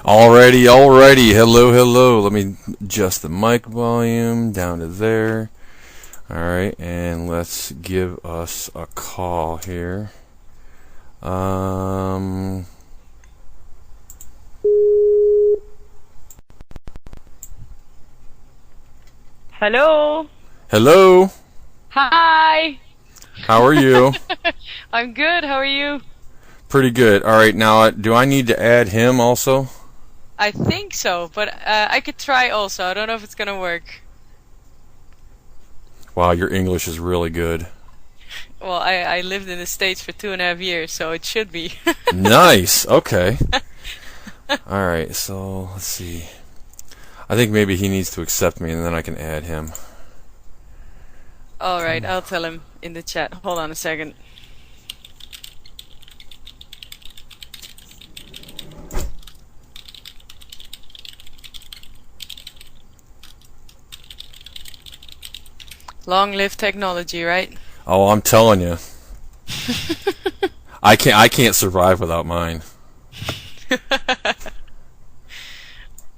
Alrighty, alrighty. Hello, hello. Let me adjust the mic volume down to there. Alright, and let's give us a call here. Hello. Hello. Hi. How are you? I'm good. How are you? Pretty good. Alright, now do I need to add him also? I think so, but I could try also. I don't know if it's gonna work. Wow, your English is really good. Well, I lived in the States for 2.5 years, so it should be. Nice. Okay. Alright, so let's see. I think maybe he needs to accept me and then I can add him. Alright, I'll tell him in the chat. Hold on a second. Long live technology, right? Oh, I'm telling you. I can't survive without mine.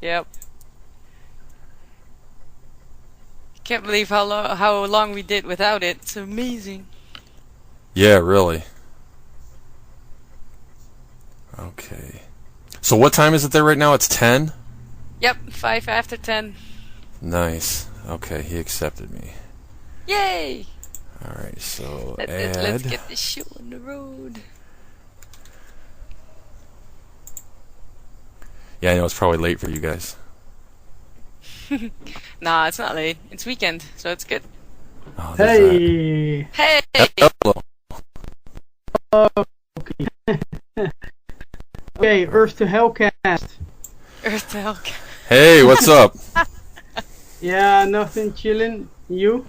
Yep. Can't believe how long we did without it. It's amazing. Yeah, really. Okay. So what time is it there right now? It's 10? Yep, 5 after 10. Nice. Okay, he accepted me. Yay! Alright, so Let's get this show on the road. Yeah, I know it's probably late for you guys. Nah, it's not late. It's weekend, so it's good. Oh, Hey! Hey! Hello. Okay. Okay, Earth to Hellcast. Earth to hell. Hey, what's up? Yeah, nothing, chilling. You?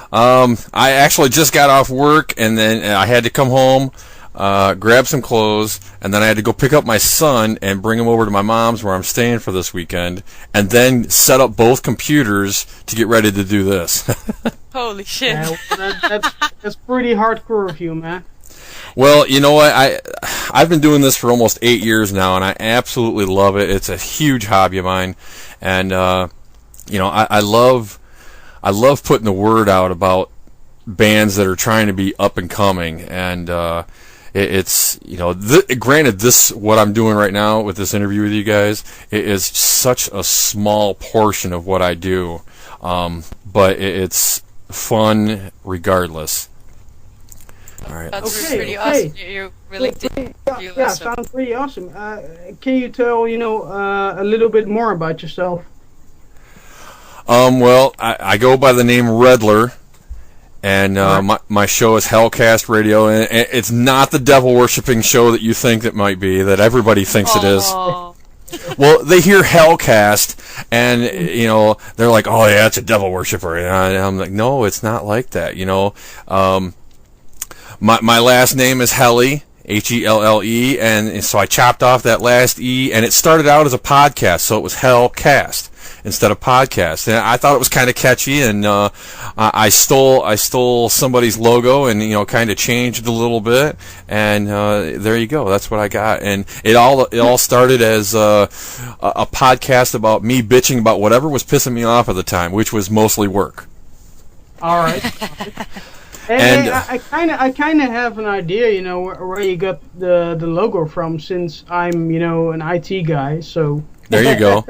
I actually just got off work and then I had to come home, grab some clothes, and then I had to go pick up my son and bring him over to my mom's where I'm staying for this weekend, and then set up both computers to get ready to do this. Holy shit. Yeah, well, that's pretty hardcore of you, man. Well, you know what? I've been doing this for almost 8 years now, and I absolutely love it. It's a huge hobby of mine, and you know, I love putting the word out about bands that are trying to be up and coming, and it's, you know, granted, this what I'm doing right now with this interview with you guys, it is such a small portion of what I do, but it's fun regardless. All right. That's Okay, pretty okay. awesome. You're willing to Yeah, sounds pretty awesome. Can you tell, a little bit more about yourself? Well, I go by the name Redler, and my show is Hellcast Radio, and it's not the devil worshipping show that you think it might be, that everybody thinks it is. Well, they hear Hellcast, and you know, they're like, "Oh yeah, it's a devil worshiper," and I'm like, "No, it's not like that." You know, my last name is Helly. Helle, and so I chopped off that last E, and it started out as a podcast, so it was Hellcast instead of podcast, and I thought it was kind of catchy, and I stole somebody's logo, and you know, kind of changed it a little bit, and there you go. That's what I got, and it all started as a podcast about me bitching about whatever was pissing me off at the time, which was mostly work. All right. And I kind of have an idea, where you got the logo from, since I'm, an IT guy. So there you go.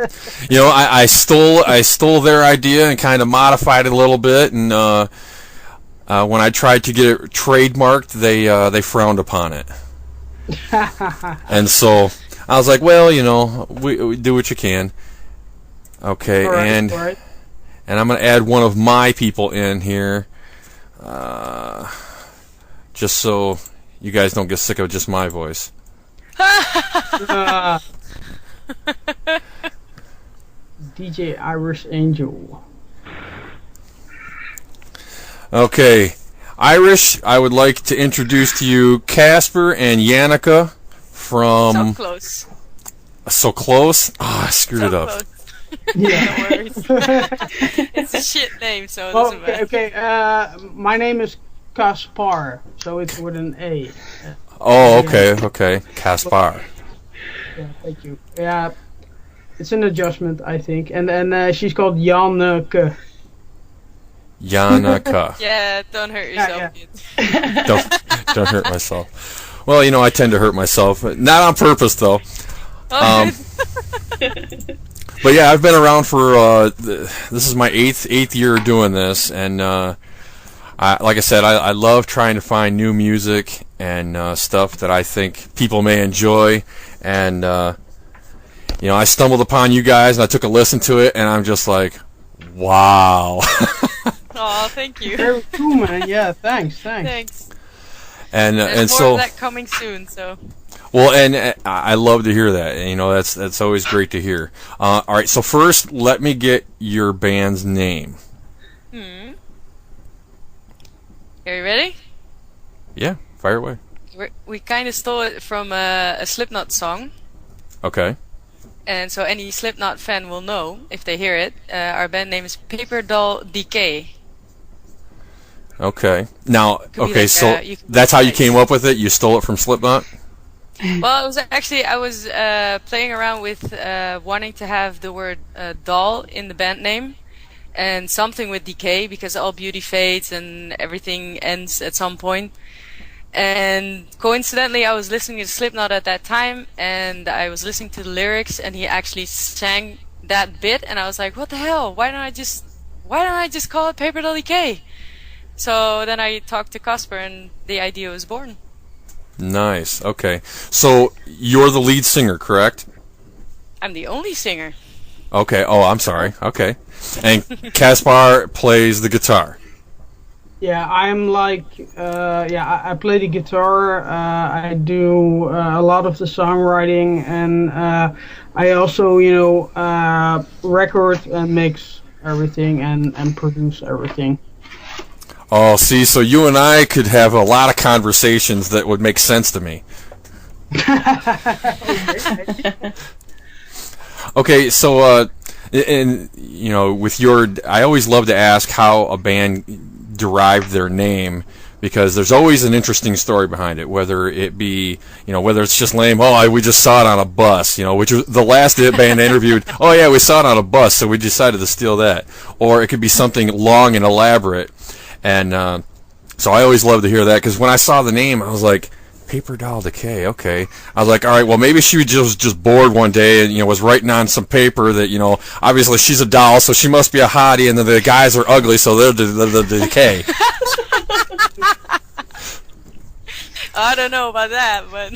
You know, I stole their idea and kind of modified it a little bit, and when I tried to get it trademarked, they frowned upon it. And so I was like, well, we do what you can. Okay, all right, and all right. and I'm gonna add one of my people in here. Just so you guys don't get sick of just my voice. DJ Irish Angel. Okay, Irish, I would like to introduce to you Casper and Yannicka from... So close. So close? Oh, I screwed it up. Close. Yeah. No worries. It's a shit name, so it doesn't matter. Okay. My name is Kaspar, so it's with an A. Oh, okay. Caspar. Yeah, thank you. Yeah, it's an adjustment, I think. And she's called Janneke. Yanaka. Yeah, don't hurt yourself. Yeah. Don't hurt myself. Well, I tend to hurt myself, not on purpose though. Oh, But yeah, I've been around for this is my eighth year doing this, and like I said, I love trying to find new music and stuff that I think people may enjoy. And I stumbled upon you guys, and I took a listen to it, and I'm just like, wow. oh, thank you. Very cool, man. Yeah, thanks. Thanks. and There's more so of that coming soon. So. well, and I love to hear that. That's always great to hear. All right, so first, let me get your band's name. Are you ready? Yeah, fire away. We kind of stole it from a Slipknot song. Okay. And so any Slipknot fan will know, if they hear it, our band name is Paper Doll Decay. Okay. Now, Could be okay, like, so you can that's how you like- came up with it? You stole it from Slipknot? Well, it was actually, I was playing around with wanting to have the word doll in the band name. And something with decay, because all beauty fades and everything ends at some point. And coincidentally, I was listening to Slipknot at that time, and I was listening to the lyrics, and he actually sang that bit, and I was like, "What the hell? Why don't I just call it Paper Doll Decay?" So then I talked to Casper, and the idea was born. Nice. Okay. So you're the lead singer, correct? I'm the only singer. Okay. Oh, I'm sorry. Okay. And Kaspar plays the guitar. Yeah, I'm like, I play the guitar. I do a lot of the songwriting, and I also, record and mix everything and produce everything. Oh, see, so you and I could have a lot of conversations that would make sense to me. Okay, so with I always love to ask how a band derived their name, because there's always an interesting story behind it, whether it be, whether it's just lame, we just saw it on a bus, which was the last band I interviewed, oh yeah, we saw it on a bus, so we decided to steal that. Or it could be something long and elaborate, and so I always love to hear that, because when I saw the name, I was like, Paper Doll Decay, okay. I was like, all right, well, maybe she was just bored one day and, was writing on some paper that, obviously she's a doll, so she must be a hottie, and then the guys are ugly, so they're the Decay. I don't know about that, but...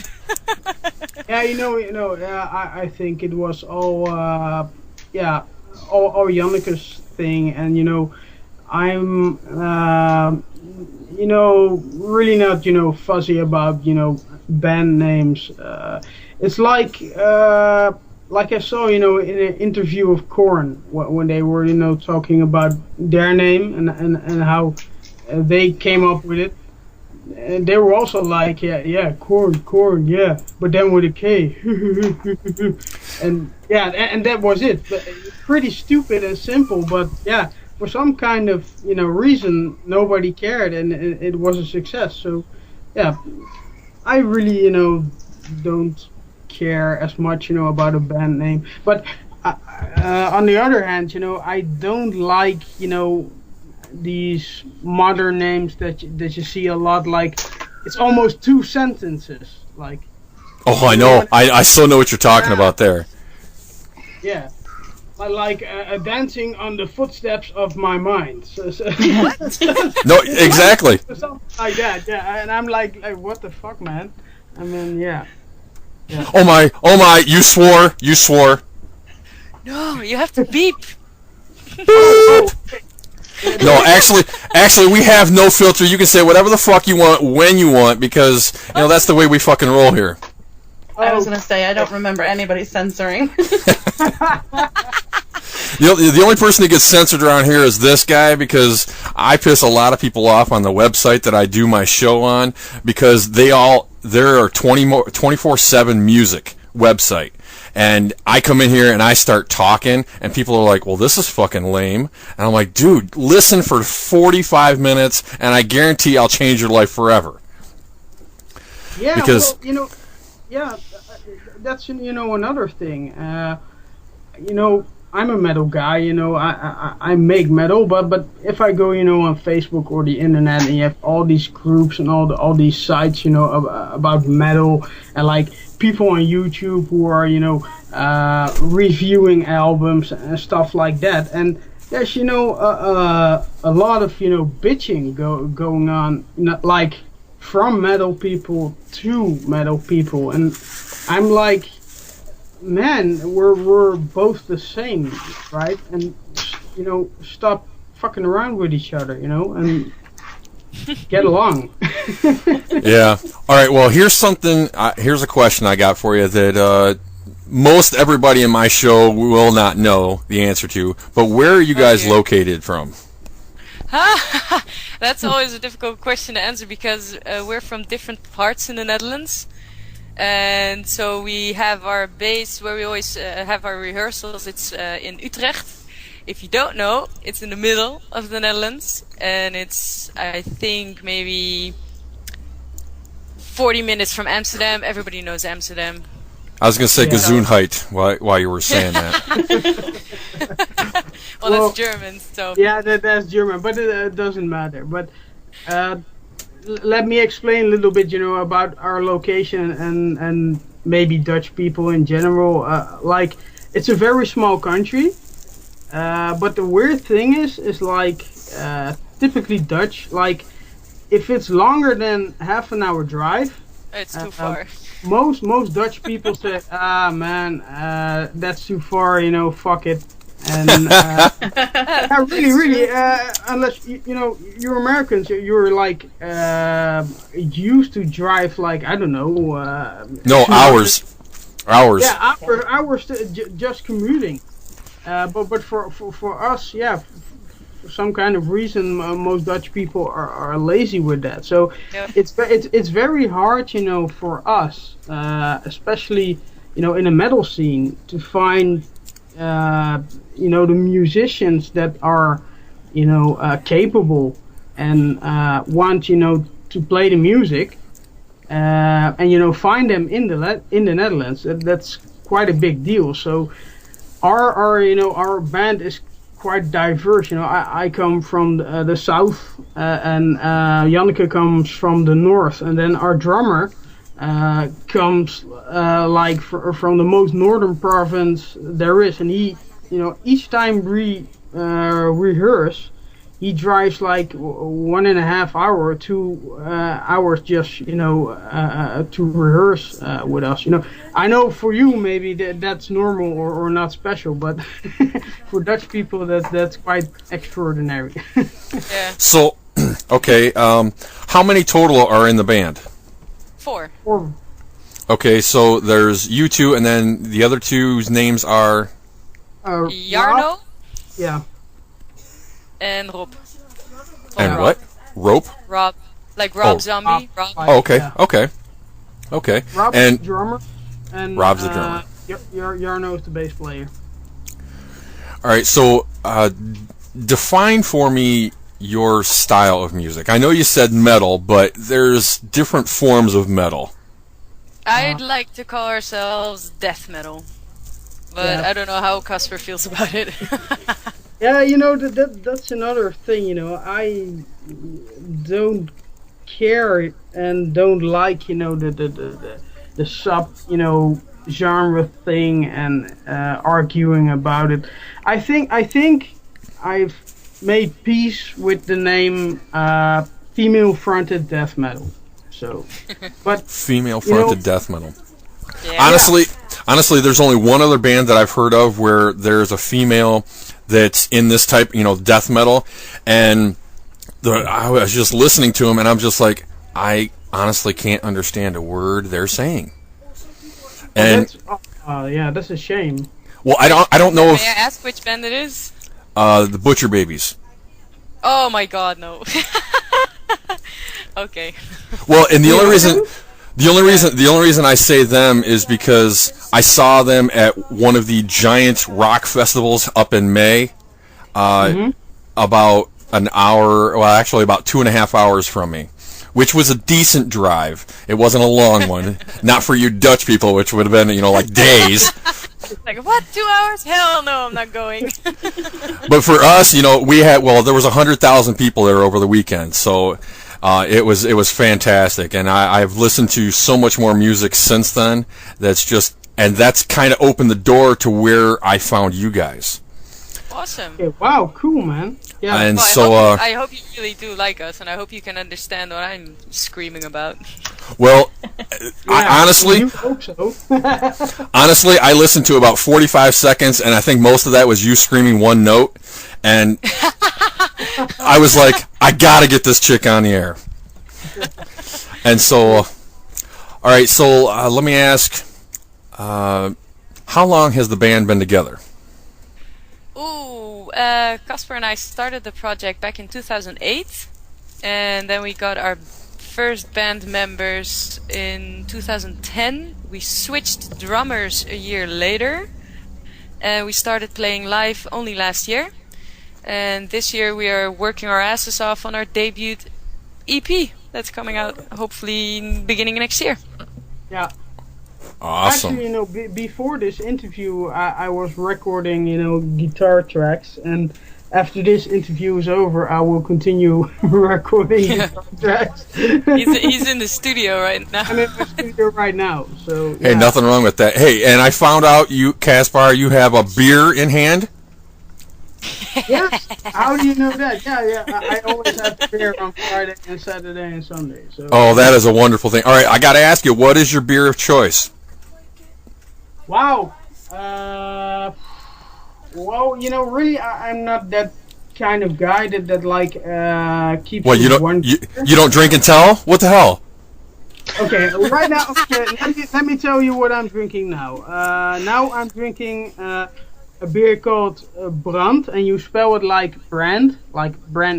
yeah, I think it was all Janneke's thing, and, I'm, really not, fuzzy about, band names. It's like I saw, in an interview of Korn, when they were, talking about their name and how they came up with it. And they were also like, Korn, yeah, but then with a K. and that was it. But pretty stupid and simple, but yeah. For some kind of reason, nobody cared, and it was a success. So, yeah, I really don't care as much about a band name. But on the other hand, I don't like these modern names that you see a lot. Like it's almost two sentences. Like. Oh, I know. I so know what you're talking about there. Yeah. Like dancing on the footsteps of my mind. So no, exactly. Something like that, yeah. And I'm like, what the fuck, man? I mean, yeah. Oh my! You swore. No, you have to beep. No, actually, we have no filter. You can say whatever the fuck you want when you want, because that's the way we fucking roll here. I was gonna say I don't remember anybody censoring. The only person that gets censored around here is this guy, because I piss a lot of people off on the website that I do my show on, because there are 24/7 music website, and I come in here and I start talking, and people are like, well, this is fucking lame, and I'm like, dude, listen for 45 minutes and I guarantee I'll change your life forever. Yeah, because well, that's another thing. I'm a metal guy. I make metal, but if I go, on Facebook or the internet, and you have all these groups and all these sites, about metal, and like people on YouTube who are, reviewing albums and stuff like that, and there's, a lot of, bitching going on, like from metal people to metal people, and I'm like, man, we're both the same, right? And stop fucking around with each other, and get along. Yeah. All right. Well, here's something. Here's a question I got for you that most everybody in my show will not know the answer to. But where are you guys located from? That's always a difficult question to answer because we're from different parts in the Netherlands. And so we have our base where we always have our rehearsals. It's in Utrecht. If you don't know, it's in the middle of the Netherlands. And it's, I think, maybe 40 minutes from Amsterdam. Everybody knows Amsterdam. I was going to say Gesundheit while you were saying that. well, that's German, so... Yeah, that's German, but it doesn't matter. But... let me explain a little bit, about our location and maybe Dutch people in general. Like, it's a very small country, but the weird thing is like, typically Dutch, like, if it's longer than half an hour drive, it's too far. Most Dutch people say, man, that's too far, fuck it. And really, unless you're Americans, you're like used to drive like, I don't know. No, hours. Yeah, hours just commuting. But for us, for some kind of reason, most Dutch people are lazy with that. So it's very hard, for us, especially in a metal scene, to find. The musicians that are, capable and want, to play the music, and find them in the Netherlands. That's quite a big deal. So our band is quite diverse. I come from the south, and Janneke comes from the north, and then our drummer. Comes from the most northern province there is, and he, each time we rehearse, he drives like 1.5 hours, 2 hours just to rehearse with us. I know for you maybe that's normal or not special, but for Dutch people that's quite extraordinary. Yeah. So, okay, how many total are in the band? 4. Okay, so there's you two, and then the other two's names are... Jarno? Rob? Yeah. And Rob. And what? Rope? Rob. Like Rob Zombie. Rob. Oh, okay, Yeah. okay. Rob's And the drummer. And, Rob's the drummer. Jarno is the bass player. all right, so define for me your style of music. I know you said metal, but there's different forms of metal. I'd like to call ourselves death metal, but I don't know how Casper feels about it. Yeah, that's another thing. I don't care and don't like the sub genre thing and arguing about it. I think I've made peace with the name female fronted death metal. So, but Female fronted death metal. Yeah. Honestly, there's only one other band that I've heard of where there's a female that's in this type, death metal, and I was just listening to them, and I'm just like, I honestly can't understand a word they're saying. And that's a shame. well, I don't know May I ask which band it is? the Butcher Babies. Oh my god, no. Okay. Well, and the only reason I say them is because I saw them at one of the giant rock festivals up in May, about an hour, well, actually about 2.5 hours from me, which was a decent drive. It wasn't a long one, not for you Dutch people, which would have been, like days. Like, what? 2 hours? Hell no, I'm not going. But for us, there was 100,000 people there over the weekend, so it was fantastic, and I've listened to so much more music since then. That's kind of opened the door to where I found you guys. Awesome. Okay, wow, cool, man. Yeah. And well, I hope you really do like us, and I hope you can understand what I'm screaming about. Well, Yeah, honestly, you hope so. I listened to about 45 seconds, and I think most of that was you screaming one note, and I was like, I gotta get this chick on the air. And so, all right, so let me ask, how long has the band been together? Ooh, Casper and I started the project back in 2008, and then we got our first band members in 2010. We switched drummers a year later, and we started playing live only last year. And this year we are working our asses off on our debut EP that's coming out hopefully in beginning of next year. Yeah. Awesome. Actually, before this interview, I was recording, guitar tracks, and after this interview is over, I will continue recording guitar tracks. He's in the studio right now. I'm in the studio right now, so. Hey, yeah. nothing wrong with that. Hey, and I found out Caspar, you have a beer in hand. Yes. How do you know that? Yeah. I always have beer on Friday and Saturday and Sunday. So. Oh, that is a wonderful thing. All right, I got to ask you, what is your beer of choice? Wow. Well, really, I'm not that kind of guy that like keeps. Well, you don't drink and tell? What the hell? Okay, right now. Okay, let me tell you what I'm drinking now. Now I'm drinking a beer called Brand, and you spell it like brand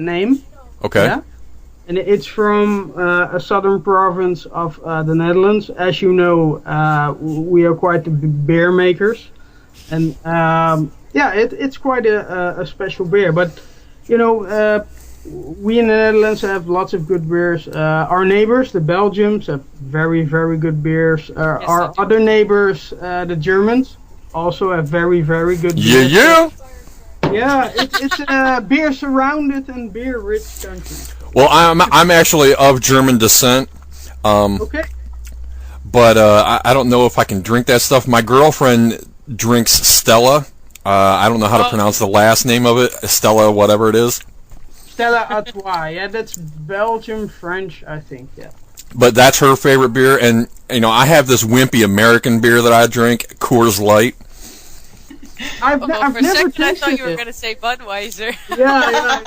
name. Okay. Yeah? And it's from a southern province of the Netherlands. As you know, we are quite the beer makers, and it's quite a special beer. But we in the Netherlands have lots of good beers. Our neighbors, the Belgians, have very, very good beers. Our other neighbors, the Germans, also have very, very good beers. Yeah. Yeah, it's a beer surrounded and beer rich country. Well, I'm actually of German descent. Okay. But I don't know if I can drink that stuff. My girlfriend drinks Stella. I don't know how to pronounce the last name of it. Stella, whatever it is. Stella Artois. Yeah, that's Belgium French, I think. Yeah. But that's her favorite beer, and I have this wimpy American beer that I drink, Coors Light. I've For a never second, tasted I thought you were it. going to say Budweiser. Yeah.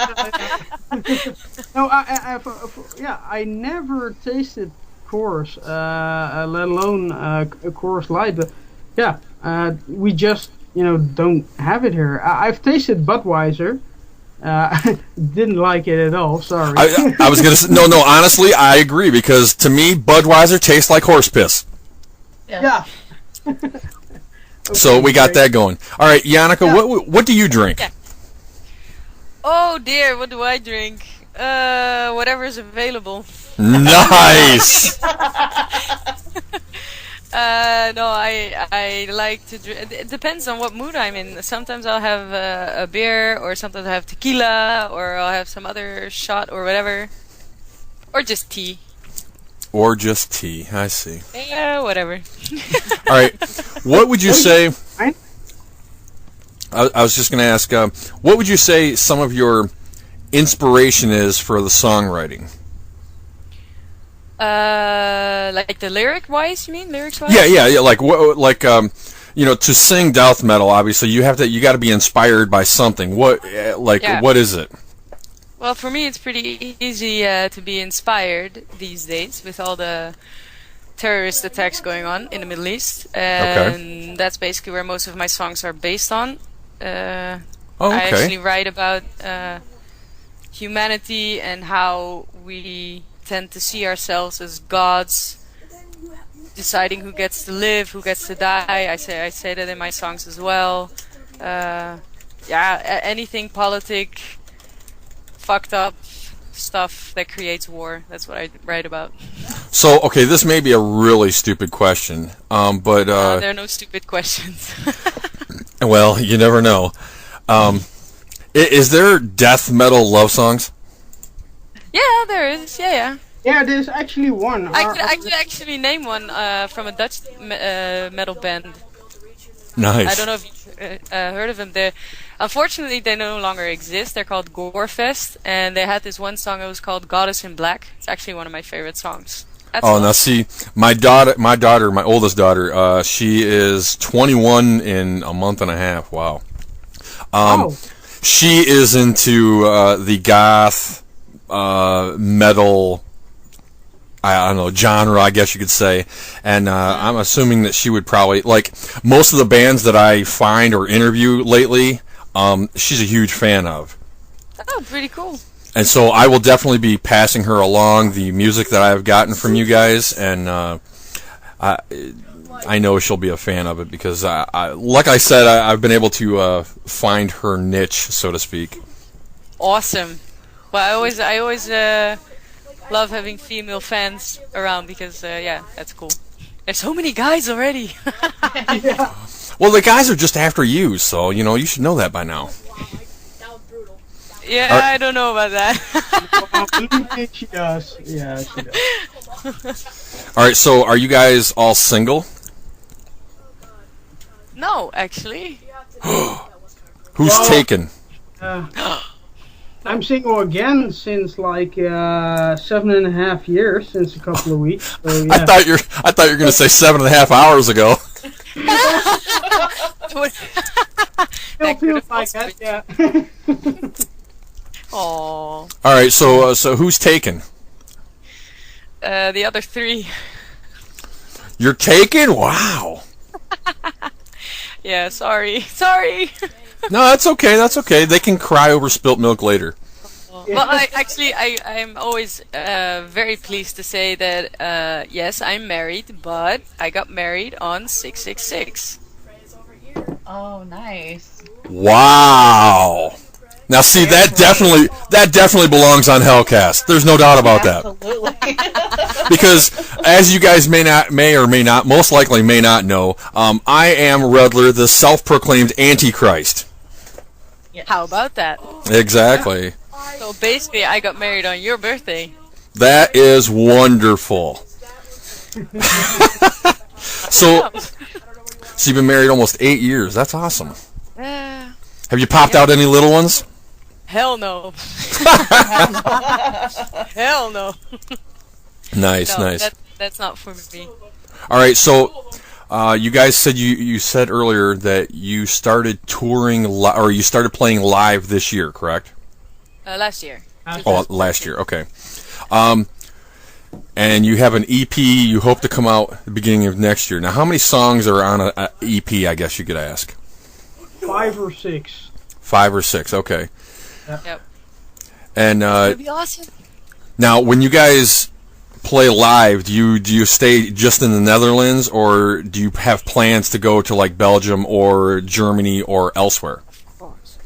No, I never tasted Coors, let alone a Coors Light. But yeah, we just don't have it here. I've tasted Budweiser. Didn't like it at all. Sorry. I was gonna say no. Honestly, I agree because to me, Budweiser tastes like horse piss. Yeah. So we got that going. All right, Janneke, what do you drink? Yeah. Oh dear, what do I drink? Whatever is available. Nice. No, I like to drink. It depends on what mood I'm in. Sometimes I'll have a beer, or sometimes I'll have tequila, or I'll have some other shot or whatever, or just tea. Or just tea. I see. Yeah, whatever. All right. What would you say? I was just going to ask. What would you say some of your inspiration is for the songwriting? Like the lyric-wise, you mean? Lyrics-wise? Yeah. Like to sing death metal, obviously you got to be inspired by something. What is it? Well, for me, it's pretty easy to be inspired these days with all the terrorist attacks going on in the Middle East, and that's basically where most of my songs are based on. I actually write about humanity and how we tend to see ourselves as gods, deciding who gets to live, who gets to die. I say that in my songs as well. Anything politic, fucked up stuff that creates war. That's what I write about. So, okay, this may be a really stupid question, but there are no stupid questions. Well, you never know. Is there death metal love songs? Yeah, there is. Yeah. Yeah, there's actually one. I could actually name one from a Dutch metal band. Nice. I don't know if you've heard of them. Unfortunately, they no longer exist. They're called Gorefest, and they had this one song that was called Goddess in Black. It's actually one of my favorite songs. Now see, my oldest daughter, she is 21 in a month and a half. Wow. She is into the goth metal, I don't know, genre, I guess you could say. And I'm assuming that she would probably, like, most of the bands that I find or interview lately, she's a huge fan of. Oh, pretty cool. And so I will definitely be passing her along the music that I've gotten from you guys, and I know she'll be a fan of it because, like I said, I've been able to find her niche, so to speak. Awesome. Well, I always love having female fans around because, that's cool. There's so many guys already. Yeah. Well, the guys are just after you, so, you should know that by now. Yeah, I don't know about that. She does. Yeah, she does. All right, so are you guys all single? No, actually. Who's taken? I'm single again since like 7.5 years, since a couple of weeks. So, yeah. I thought you were going to say 7.5 hours ago. Still feels like that, yeah. Aww. All right, so who's taken? The other three. You're taken? Wow. Yeah, sorry. No, that's okay. They can cry over spilt milk later. Well, I'm always very pleased to say that, yes, I'm married, but I got married on 666. Oh, nice. Wow. Now, see, that definitely belongs on Hellcast. There's no doubt about that. Absolutely. Because, as you guys may or may not, most likely may not know, I am Rudler, the self-proclaimed Antichrist. Yes. How about that? Exactly. So basically, I got married on your birthday. That is wonderful. So you've been married almost 8 years. That's awesome. Have you popped out any little ones? Hell no. Hell no. Nice. That's not for me. All right, so you guys said you said earlier that you started touring or you started playing live this year, correct? Last year. Last year. Okay. And you have an EP you hope to come out at the beginning of next year. Now, how many songs are on an EP, I guess you could ask? 5 or 6. 5 or 6, okay. Yep. And That'd be awesome. now, when you guys play live, do you stay just in the Netherlands, or do you have plans to go to like Belgium or Germany or elsewhere?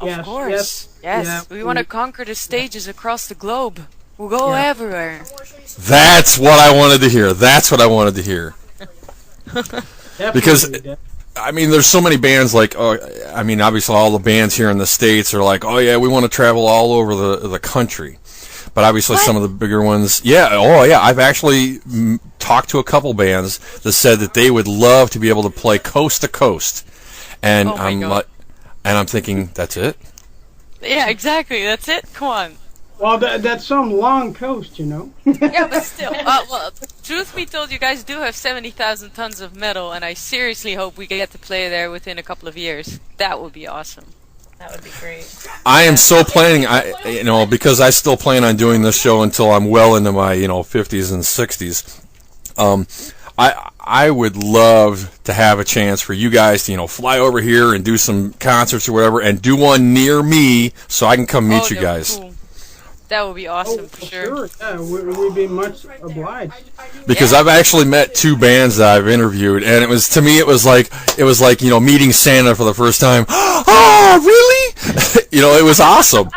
Of course. Yes. Yeah, We want to conquer the stages across the globe. We'll go everywhere. That's what I wanted to hear. Because, I mean, there's so many bands like, obviously all the bands here in the States are like, oh yeah, we want to travel all over the country. But obviously some of the bigger ones, I've actually talked to a couple bands that said that they would love to be able to play coast to coast. And I'm thinking, that's it? Yeah, exactly. That's it. Come on. Well, that's some long coast, Yeah, but still. Well, truth be told, you guys do have 70,000 tons of metal, and I seriously hope we get to play there within a couple of years. That would be awesome. That would be great. I am so planning, because I still plan on doing this show until I'm well into my, 50s and 60s. I would love to have a chance for you guys to, fly over here and do some concerts or whatever, and do one near me so I can come meet you guys. Cool. That would be awesome for sure. Yeah, we'd be much obliged. Because I've actually met 2 bands that I've interviewed, and it was like meeting Santa for the first time. Oh, really? It was awesome.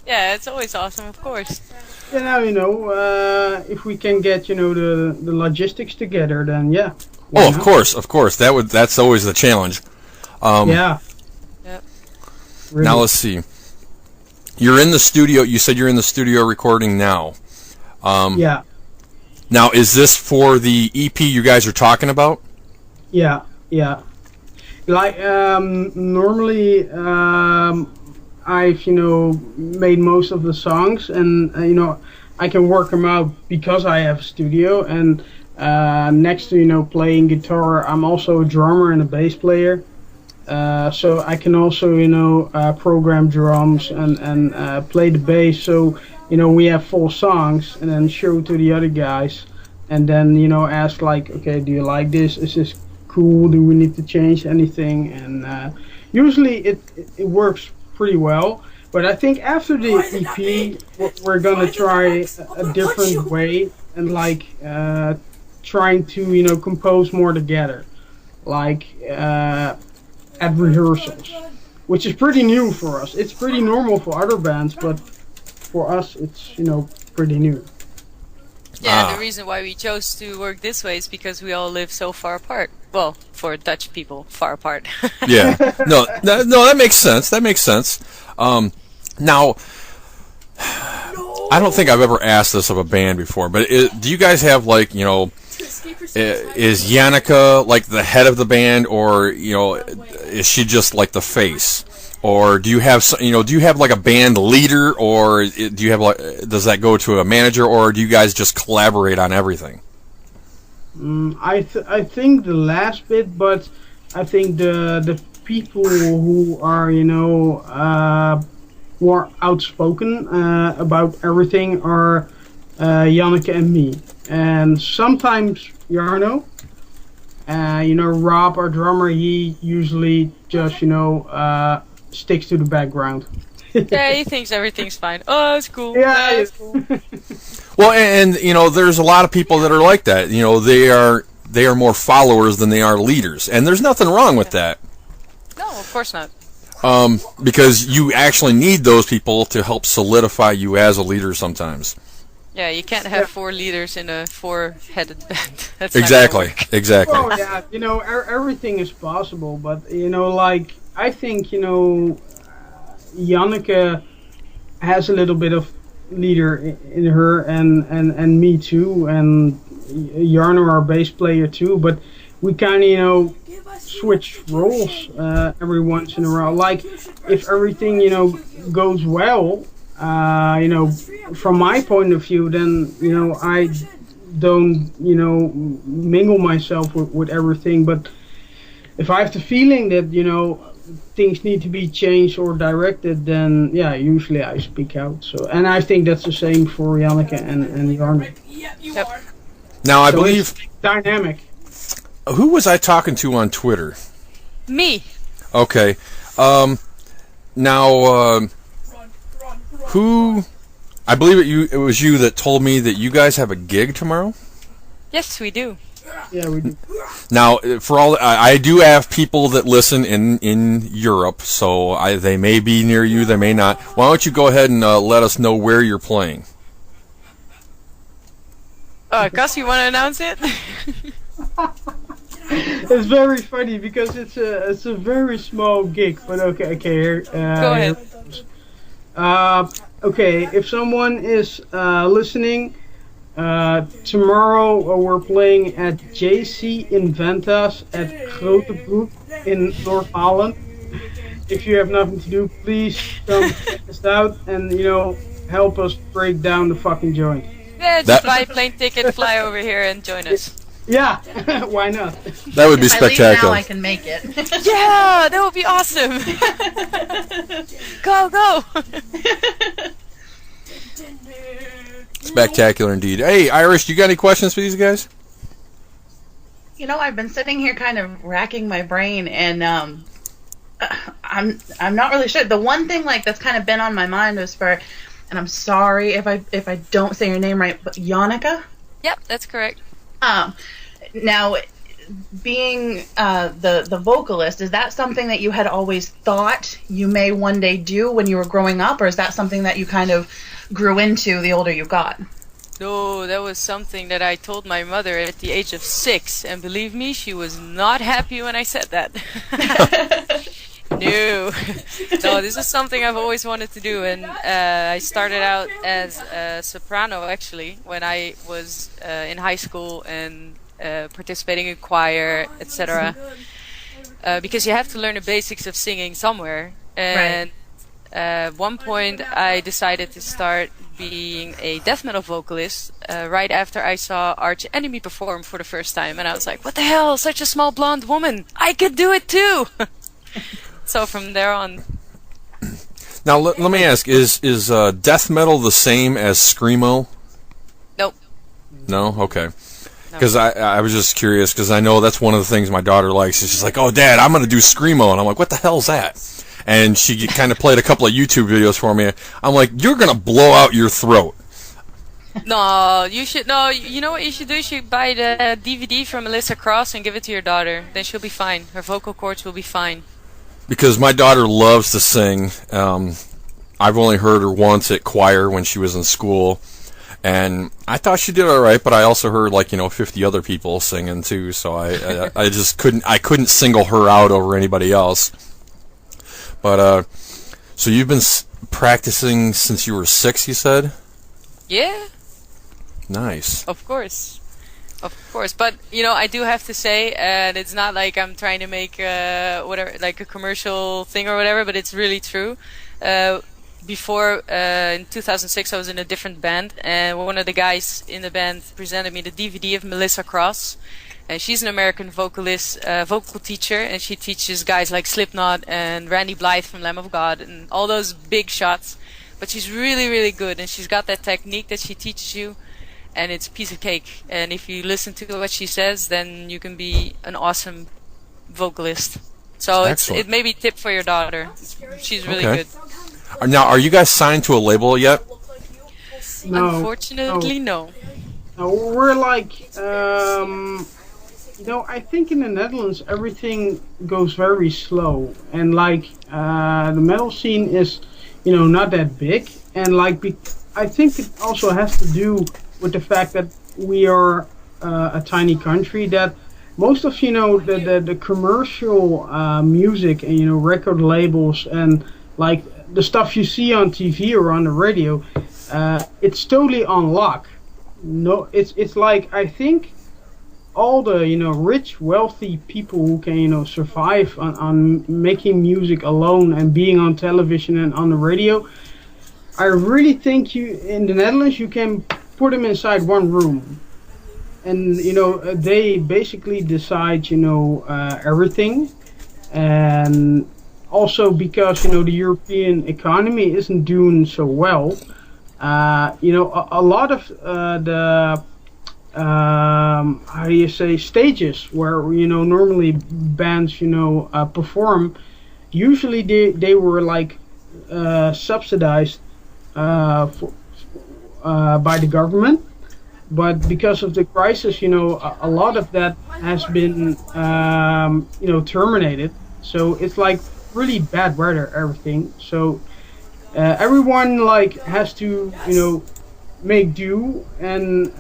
Yeah, it's always awesome, of course. If we can get the logistics together, then yeah. Oh, of course. That's always the challenge. Yeah. Yep. Really. Now let's see. You're in the studio. You said you're in the studio recording now. Yeah. Now, is this for the EP you guys are talking about? Yeah. Like normally, I've made most of the songs, and I can work them out because I have a studio. And next to playing guitar, I'm also a drummer and a bass player. So I can also program drums and play the bass. So we have full songs, and then show to the other guys, and then ask like, okay, do you like this? Is this cool? Do we need to change anything? And usually it works pretty well. But I think after the EP, we're gonna try a different way, and like trying to compose more together, like at rehearsals, which is pretty new for us. It's pretty normal for other bands, but for us it's pretty new. Yeah, the reason why we chose to work this way is because we all live so far apart. Well, for Dutch people, far apart. Yeah. No, that makes sense. That makes sense. Now, I don't think I've ever asked this of a band before, but do you guys have like, is Yannicka like the head of the band, or is she just like the face? Or do you have like a band leader, or do you have like, does that go to a manager, or do you guys just collaborate on everything? I think the last bit, but I think the people who are more outspoken about everything are Janneke and me, and sometimes Jarno. Rob, our drummer, he usually just sticks to the background. Yeah, he thinks everything's fine. Oh, it's cool. Yeah, it's cool. Well, and there's a lot of people that are like that. They are more followers than they are leaders, and there's nothing wrong with that. No, of course not. Because you actually need those people to help solidify you as a leader sometimes. Yeah, you can't have 4 leaders in a 4-headed band. That's exactly. Oh yeah, everything is possible, but like I think Janneke has a little bit of leader in her, and me too, and Jarno, our bass player too. But we kind of switch roles every once in a while. Like if everything goes well, from my point of view, then I don't mingle myself with everything. But if I have the feeling that things need to be changed or directed, then yeah, usually I speak out. So, and I think that's the same for Janneke and Jarno. Yep. Now I believe it's dynamic. Who was I talking to on Twitter? Me. Okay. Now, who? I believe it was you that told me that you guys have a gig tomorrow. Yes, we do. Yeah, we do. Now, for all I do have people that listen in Europe, so they may be near you, they may not. Why don't you go ahead and let us know where you're playing? Gus, you want to announce it? It's very funny because it's a very small gig, but okay. Here, go ahead. Okay, if someone is listening, tomorrow we're playing at JC Inventas at Grotebroek in North Holland. If you have nothing to do, please come check us out and help us break down the fucking joint. Yeah, just buy a plane ticket, fly over here, and join us. Yeah, why not? That would be If I leave now, spectacular. I can make it. Yeah, that would be awesome. Go. Spectacular indeed. Hey, Irish, you got any questions for these guys? I've been sitting here kind of racking my brain, and I'm not really sure. The one thing that's kind of been on my mind was and I'm sorry if I don't say your name right, but Janneke? Yep, that's correct. Now, being the vocalist, is that something that you had always thought you may one day do when you were growing up, or is that something that you kind of grew into the older you got? No, that was something that I told my mother at the age of 6, and believe me, she was not happy when I said that. No, no, this is something I've always wanted to do, and I started out as a soprano actually when I was in high school and participating in choir, etc. Because you have to learn the basics of singing somewhere, and at one point I decided to start being a death metal vocalist right after I saw Arch Enemy perform for the first time, and I was like, what the hell, such a small blonde woman, I could do it too. So from there on. Now let me ask: is death metal the same as screamo? Nope. No. Okay. Because I was just curious because I know that's one of the things my daughter likes. She's like, "Oh, Dad, I'm going to do screamo," and I'm like, "What the hell's that?" And she kind of played a couple of YouTube videos for me. I'm like, "You're going to blow out your throat." No, you should. No, you know what you should do? You should buy the DVD from Melissa Cross and give it to your daughter. Then she'll be fine. Her vocal cords will be fine. Because my daughter loves to sing. I've only heard her once at choir when she was in school, and I thought she did all right. But I also heard 50 other people singing too. So I just couldn't single her out over anybody else. But so you've been practicing since you were 6, you said? Yeah. Nice. Of course. Of course, but I do have to say, and it's not like I'm trying to make whatever, like a commercial thing or whatever, but it's really true. Before in 2006, I was in a different band, and one of the guys in the band presented me the DVD of Melissa Cross, and she's an American vocalist, vocal teacher, and she teaches guys like Slipknot and Randy Blythe from Lamb of God and all those big shots. But she's really, really good, and she's got that technique that she teaches you. And it's a piece of cake. And if you listen to what she says, then you can be an awesome vocalist. So it may be a tip for your daughter. She's really good. Now, are you guys signed to a label yet? No. Unfortunately, no. No, we're like, I think in the Netherlands everything goes very slow. And the metal scene is, not that big. And I think it also has to do with the fact that we are a tiny country, that most of the commercial music and record labels and the stuff you see on TV or on the radio, it's totally on lock. No, it's like, I think all the rich, wealthy people who can survive on making music alone and being on television and on the radio, I really think in the Netherlands you can put them inside one room, and they basically decide everything. And also because the European economy isn't doing so well, a lot of the how do you say, stages where normally bands perform, usually they were subsidized by the government, but because of the crisis, a lot of that has been, terminated. So it's really bad weather, everything. So everyone has to, make do, and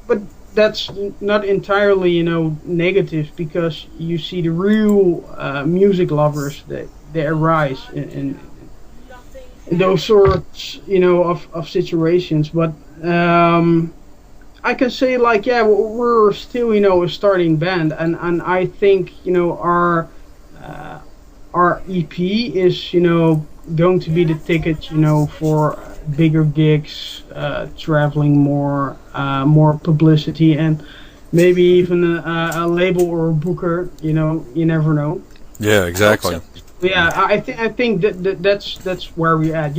but that's not entirely, negative, because you see the real music lovers that they arise in those sorts, of situations. But I can say we're still, a starting band, and I think, our EP is, going to be the ticket, for bigger gigs, traveling more, more publicity, and maybe even a label or a booker. You never know. Yeah, exactly. Yeah, I think that's where we're at.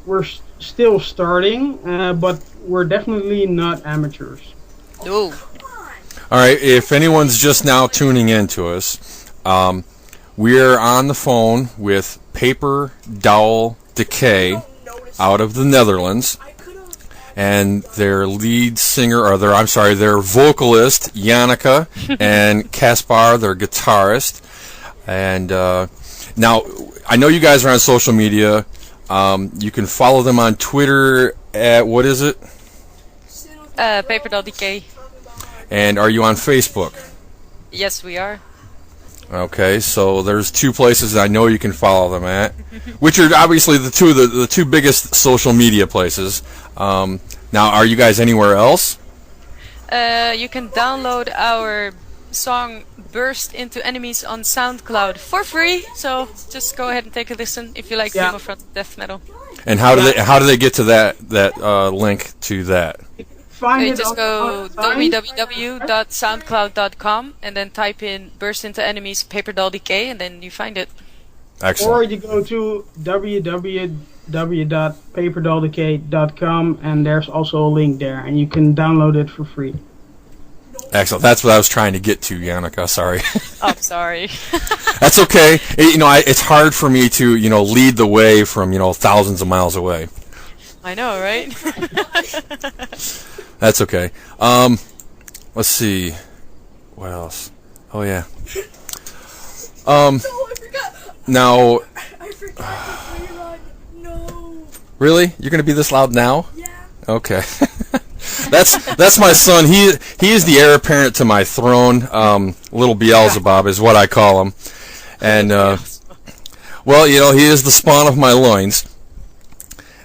We're still starting, but we're definitely not amateurs. No. All right, if anyone's just now tuning in to us, we're on the phone with Paper Dowel Decay out of the Netherlands, and their lead singer, or their vocalist, Janneke, and Kaspar, their guitarist. And now, I know you guys are on social media. You can follow them on Twitter at, what is it? Paper Doll Decay. And are you on Facebook? Yes, we are. Okay, so there's two places I know you can follow them at, which are obviously the two biggest social media places. Now, are you guys anywhere else? You can download our song "Burst into Enemies" on SoundCloud for free. So just go ahead and take a listen if you like female fronted death metal. And how do they get to that link to that? You just go www.soundcloud.com and then type in "Burst into Enemies" Paper Doll Decay, and then you find it. Excellent. Or you go to www.paperdoldecay.com and there's also a link there, and you can download it for free. Excellent. That's what I was trying to get to, Yannicka. Sorry. Oh, I'm sorry. That's okay. It's hard for me to lead the way from thousands of miles away. I know, right? That's okay. Let's see. What else? Oh yeah. Now. I forgot to rerun. No. Really? You're gonna be this loud now? Yeah. Okay. That's my son. He is the heir apparent to my throne. Little Beelzebub is what I call him. And well, he is the spawn of my loins.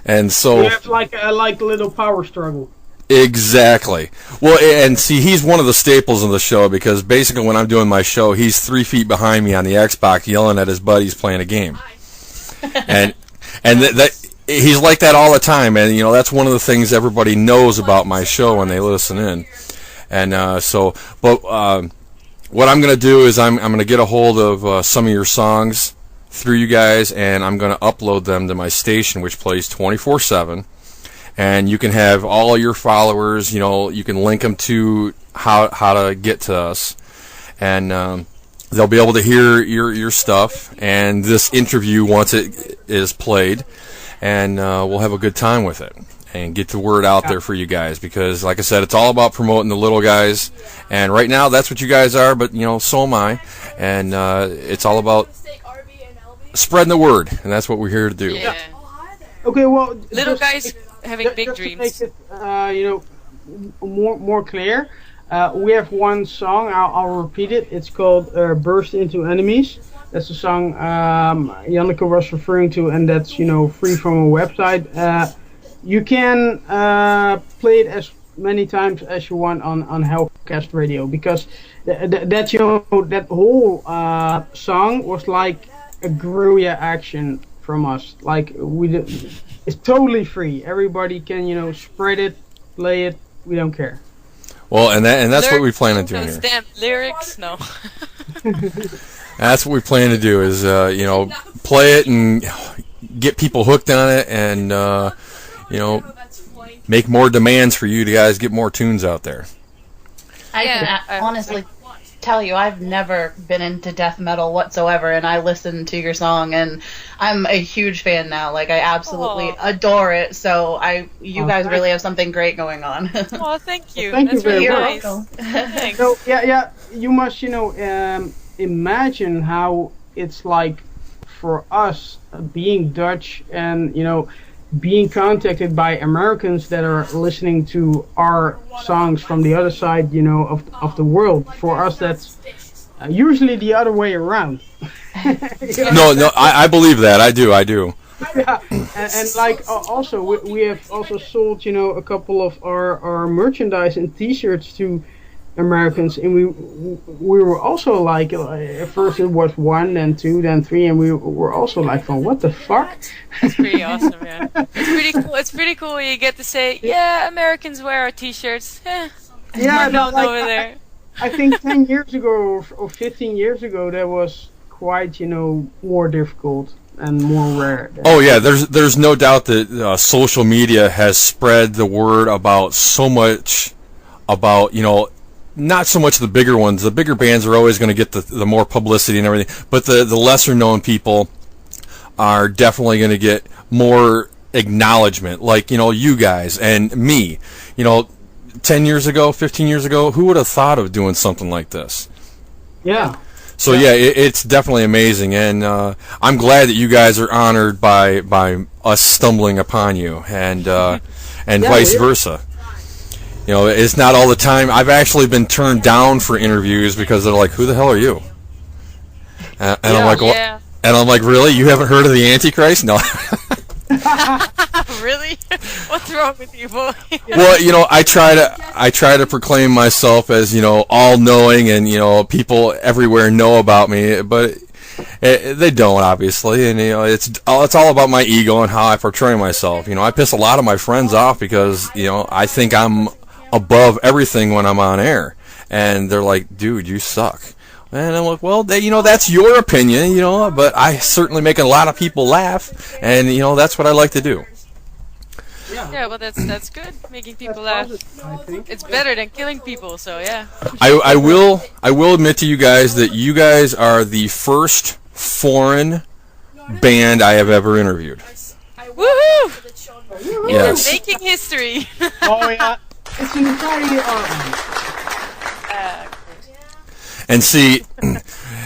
And so You have like a little power struggle. exactly. Well, and see, he's one of the staples of the show because basically when I'm doing my show, he's 3 feet behind me on the Xbox, yelling at his buddies playing a game. and that he's like that all the time, and that's one of the things everybody knows about my show when they listen in. And what I'm going to do is I'm going to get a hold of some of your songs through you guys, and I'm going to upload them to my station, which plays 24/7. And you can have all your followers, you can link them to how to get to us, and they'll be able to hear your stuff and this interview once it is played, and we'll have a good time with it and get the word out there for you guys, because like I said, it's all about promoting the little guys, and right now that's what you guys are, but so am I, and it's all about spreading the word, and that's what we're here to do. Yeah. Okay, well, Little just- guys having big just dreams. to make it, more clear. We have one song. I'll repeat it. It's called "Burst into Enemies." That's the song Yannicka was referring to, and that's free from a website. You can play it as many times as you want on Hellcast Radio, because that whole song was like a guerrilla action from us. Like it's totally free. Everybody can spread it, play it. We don't care. Well, and that's what we plan on doing Those here. damn lyrics, no. That's what we plan to do is play it and get people hooked on it, and make more demands for you guys, get more tunes out there. I Yeah, can honestly tell you, I've never been into death metal whatsoever, and I listened to your song, and I'm a huge fan now. Like, I absolutely adore it. So you guys really have something great going on. Oh, thank you. Thank you That's really very nice. much. Thanks. So yeah, you must imagine how it's like for us being Dutch and being contacted by Americans that are listening to our songs from the other side, of the world. For us, that's usually the other way around. No, I believe that. I do. Yeah, and like also we have also sold a couple of our merchandise and T-shirts to Americans, and we were also like at first it was 1, then 2, then 3, and we were also like, from what the fuck? It's pretty awesome, man. It's pretty cool. It's pretty cool. You get to say, yeah, Americans wear our T-shirts. Yeah, no, like, over there. I think 10 years ago or 15 years ago that was quite more difficult and more rare. Oh yeah, there's no doubt that social media has spread the word about so much about not so much the bigger ones. The bigger bands are always going to get the more publicity and everything, but the lesser known people are definitely going to get more acknowledgement, like you guys and me. 10 years ago, 15 years ago, who would have thought of doing something like this? Yeah. So yeah, it's definitely amazing, and I'm glad that you guys are honored by us stumbling upon you, and and Yeah, vice weird. versa. You know, it's not all the time. I've actually been turned down for interviews because they're like, "Who the hell are you?" And I'm like, "What?" Yeah. And I'm like, "Really? You haven't heard of the Antichrist?" No. Really? What's wrong with you, boy? Well, you know, I try to proclaim myself as, you know, all-knowing, and, you know, people everywhere know about me, but they don't, obviously. And, you know, it's all about my ego and how I portray myself. You know, I piss a lot of my friends off because, you know, I think I'm above everything when I'm on air, and they're like, "Dude, you suck." And I'm like, "Well, you know, that's your opinion, you know, but I certainly make a lot of people laugh, and, you know, that's what I like to do." Yeah, well, that's good. Making people laugh. I think. It's better than killing people. So yeah. I will admit to you guys that you guys are the first foreign band I have ever interviewed. Woohoo! Yes. Making history. Oh yeah, it's entirely And see,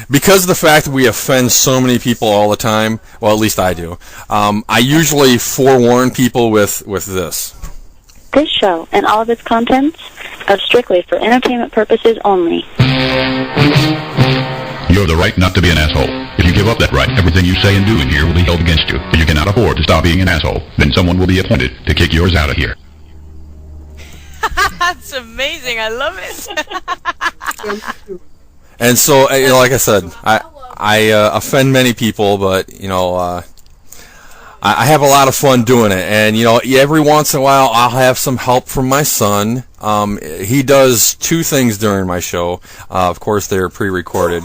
because of the fact that we offend so many people all the time, well, at least I do, I usually forewarn people with this. This show and all of its contents are strictly for entertainment purposes only. You have the right not to be an asshole. If you give up that right, everything you say and do in here will be held against you. If you cannot afford to stop being an asshole, then someone will be appointed to kick yours out of here. That's amazing. I love it. And so, you know, like I said, I offend many people, but, you know, I have a lot of fun doing it. And, you know, every once in a while I'll have some help from my son. He does two things during my show. Of course, they're pre-recorded.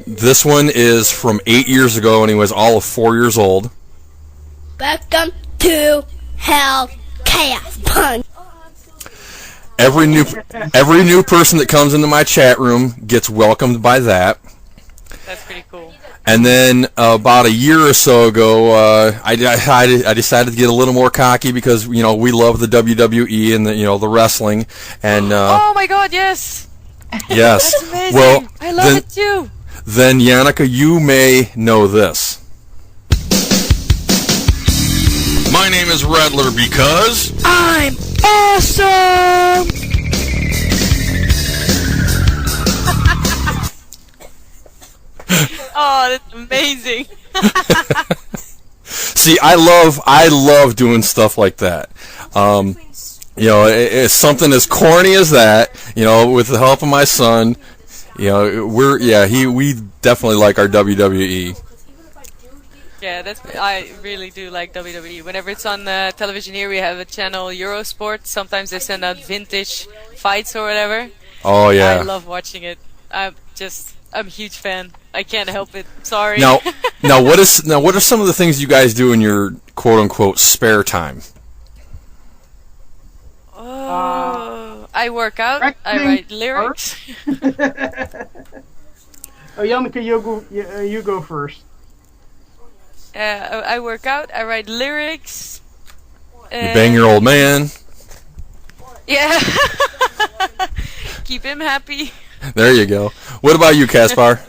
This one is from 8 years ago, and he was all of 4 years old. Welcome to Hell Chaos Punch. Every new person that comes into my chat room gets welcomed by that. That's pretty cool. And then about a year or so ago, I decided to get a little more cocky because, you know, we love the WWE and the, you know, the wrestling, and Oh my God! Yes. yes. That's amazing. Well, I love it too. then Yannicka, you may know this. My name is Redler because I'm awesome. Oh, that's amazing. see, I love doing stuff like that. You know, it's something as corny as that. You know, with the help of my son, you know, we definitely like our WWE. Yeah, I really do like WWE. Whenever it's on television here, we have a channel Eurosport. Sometimes they send out vintage fights or whatever. Oh yeah. I love watching it. I'm a huge fan. I can't help it. Sorry. Now what are some of the things you guys do in your quote unquote spare time? Oh, I work out. I practicing write lyrics. Oh, Janneke, you go first. I work out. I write lyrics. You bang your old man. Yeah. Keep him happy. There you go. What about you, Kaspar?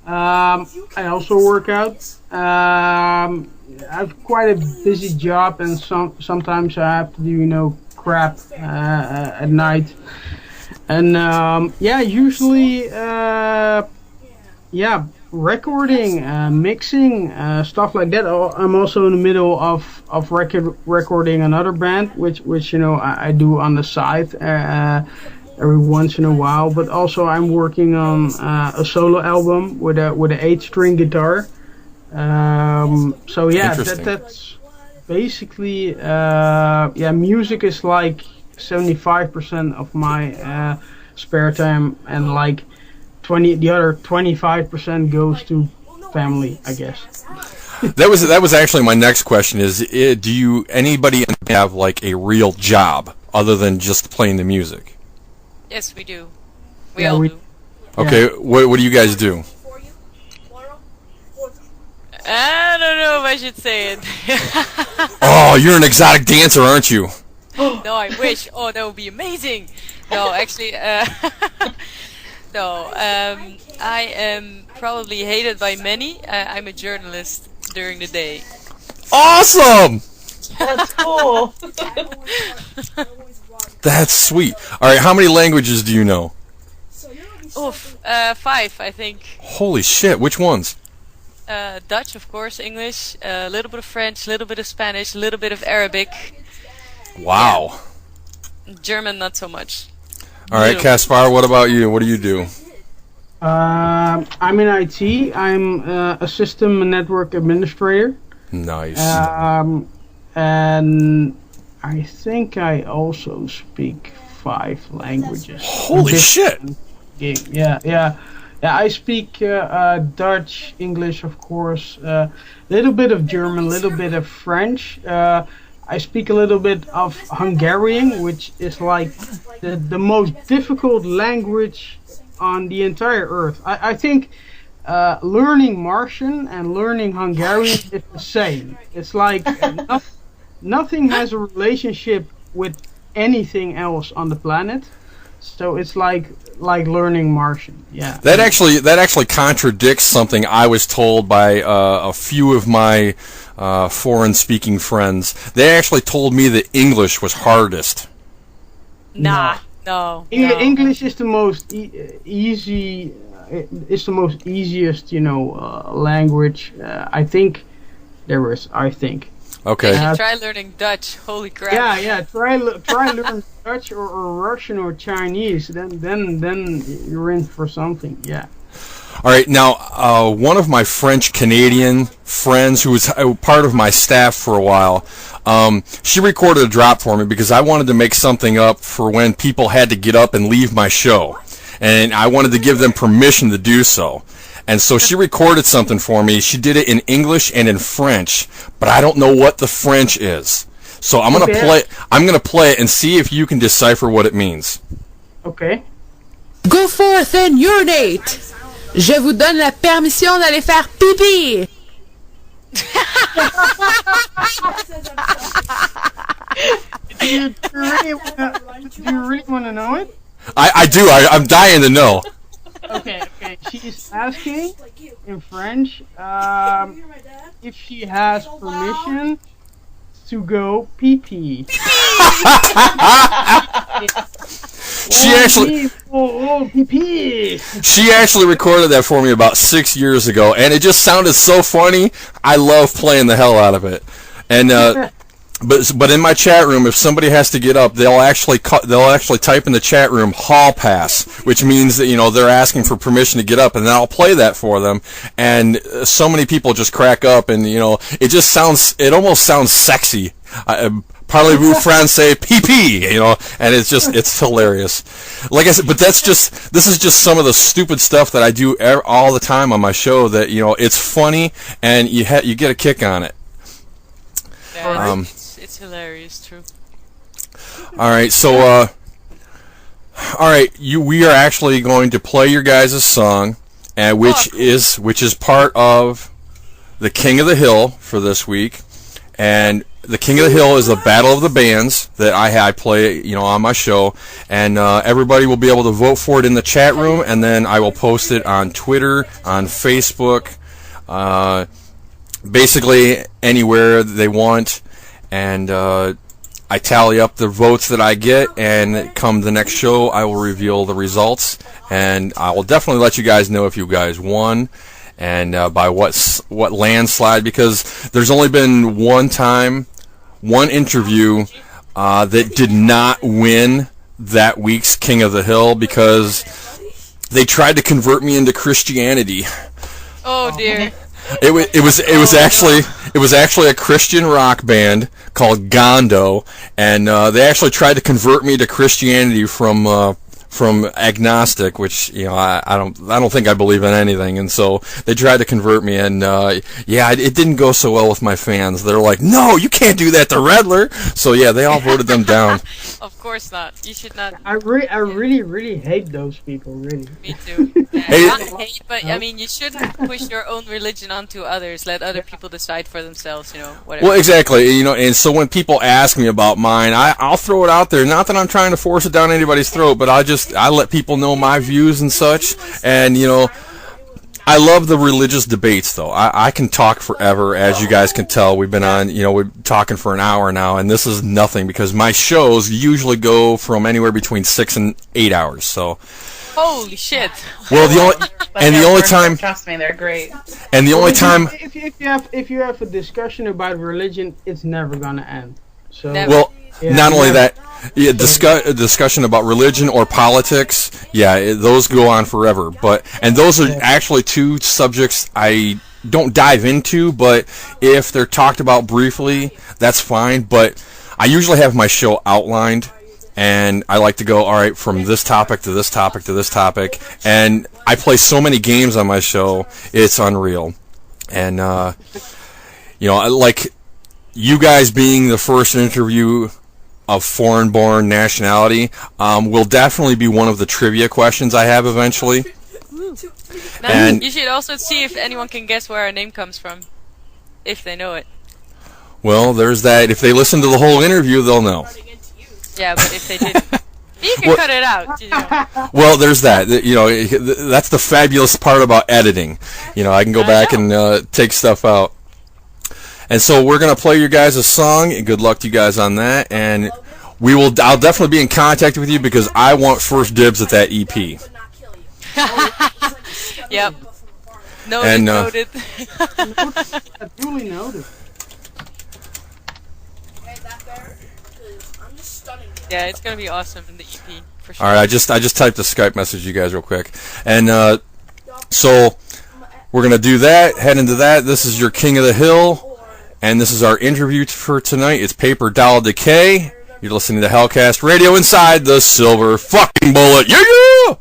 I also work out. I have quite a busy job, and sometimes I have to do, you know, crap at night. And usually, recording, mixing, stuff like that. I'm also in the middle of recording another band, which you know I do on the side. Every once in a while, but also I'm working on a solo album with a 8-string guitar. So yeah, that's basically music is like 75% of my spare time, and like the other 25% goes to family, I guess. That was actually my next question. Is do anybody have like a real job other than just playing the music? Yes, we do. We all do. Okay, what do you guys do? I don't know if I should say it. Oh, you're an exotic dancer, aren't you? No, I wish. Oh, that would be amazing. No, actually, no. I am probably hated by many. I'm a journalist during the day. Awesome! That's cool. That's sweet. All right, how many languages do you know? Oof, 5, I think. Holy shit, which ones? Dutch, of course, English, a little bit of French, a little bit of Spanish, a little bit of Arabic. Wow. German, not so much. All right, Caspar, what about you? What do you do? I'm in IT. I'm a system and network administrator. Nice. And I think I also speak 5 languages. Holy shit! Yeah. I speak Dutch, English, of course, a little bit of German, a little bit of French. I speak a little bit of Hungarian, which is like the most difficult language on the entire earth. I think learning Martian and learning Hungarian is the same. It's like nothing has a relationship with anything else on the planet. So it's like learning Martian. Yeah. That actually contradicts something I was told by a few of my foreign-speaking friends. They actually told me that English was hardest. Nah, no. English is the most easy. It's the most easiest, language. I think there is. I think. Okay. Try learning Dutch. Holy crap. Yeah. Try learning Dutch or Russian or Chinese. Then you're in for something. Yeah. All right. Now, one of my French-Canadian friends who was part of my staff for a while, she recorded a drop for me because I wanted to make something up for when people had to get up and leave my show. And I wanted to give them permission to do so. And so she recorded something for me. She did it in English and in French, but I don't know what the French is. So I'm gonna play it and see if you can decipher what it means. Okay. Go forth and urinate. Je vous donne la permission d'aller faire pipi. Do you really want to know it? I do. I'm dying to know. Okay. She's asking in French if she has permission to go pee-pee. Pee-pee. She actually recorded that for me about 6 years ago, and it just sounded so funny. I love playing the hell out of it. And but in my chat room, if somebody has to get up, they'll actually type in the chat room hall pass, which means that they're asking for permission to get up, and then I'll play that for them. And so many people just crack up, and it almost sounds sexy. Parlez-vous français, pee-pee, and it's hilarious. Like I said, but this is just some of the stupid stuff that I do all the time on my show that, it's funny, and you get a kick on it. Yeah, it's hilarious, true. All right, so, we are actually going to play your guys' song, and which is part of the King of the Hill for this week, and the King of the Hill is the Battle of the Bands that I play, on my show, and everybody will be able to vote for it in the chat room, and then I will post it on Twitter, on Facebook, basically anywhere they want, and I tally up the votes that I get, and come the next show, I will reveal the results, and I will definitely let you guys know if you guys won, and by what landslide, because there's only been one interview that did not win that week's King of the Hill because they tried to convert me into Christianity. Oh dear. It was actually a Christian rock band called Gondo, and they actually tried to convert me to Christianity from agnostic, which I don't think I believe in anything, and so they tried to convert me, and it didn't go so well with my fans. They're like, no, you can't do that to Redler. So yeah, they all voted them down. Of course not. You should not. I really hate those people. Really. Me too. Not hate, but I mean, you shouldn't push your own religion onto others. Let other people decide for themselves. Whatever. Well, exactly. And so when people ask me about mine, I'll throw it out there. Not that I'm trying to force it down anybody's throat, but I let people know my views and such. And I love the religious debates, though. I can talk forever, as you guys can tell. We've been on, we're talking for an hour now, and this is nothing because my shows usually go from anywhere between 6 and 8 hours. So, holy shit! Well, the only time, trust me, they're great. And the only time, if you have a discussion about religion, it's never gonna end. So well, not only that. Yeah, discussion about religion or politics, those go on forever. And those are actually two subjects I don't dive into, but if they're talked about briefly, that's fine. But I usually have my show outlined, and I like to go, all right, from this topic to this topic to this topic. And I play so many games on my show, it's unreal. And, like you guys being the first interview of foreign-born nationality will definitely be one of the trivia questions I have eventually. And you should also see if anyone can guess where our name comes from, if they know it. Well, there's that. If they listen to the whole interview, they'll know. Yeah, but if they didn't, you can cut it out. Well, there's that. That's the fabulous part about editing. I can go back and take stuff out. And so we're going to play your guys' song, and good luck to you guys on that. And I'll definitely be in contact with you because I want first dibs at that EP. Yep. Noted. Duly noted. Yeah, it's going to be awesome in the EP, for sure. All right, I just typed a Skype message to you guys real quick. And so we're going to do that, head into that. This is your King of the Hill. And this is our interview for tonight. It's Paper Doll Decay. You're listening to Hellcast Radio inside the Silver fucking Bullet. Yeah!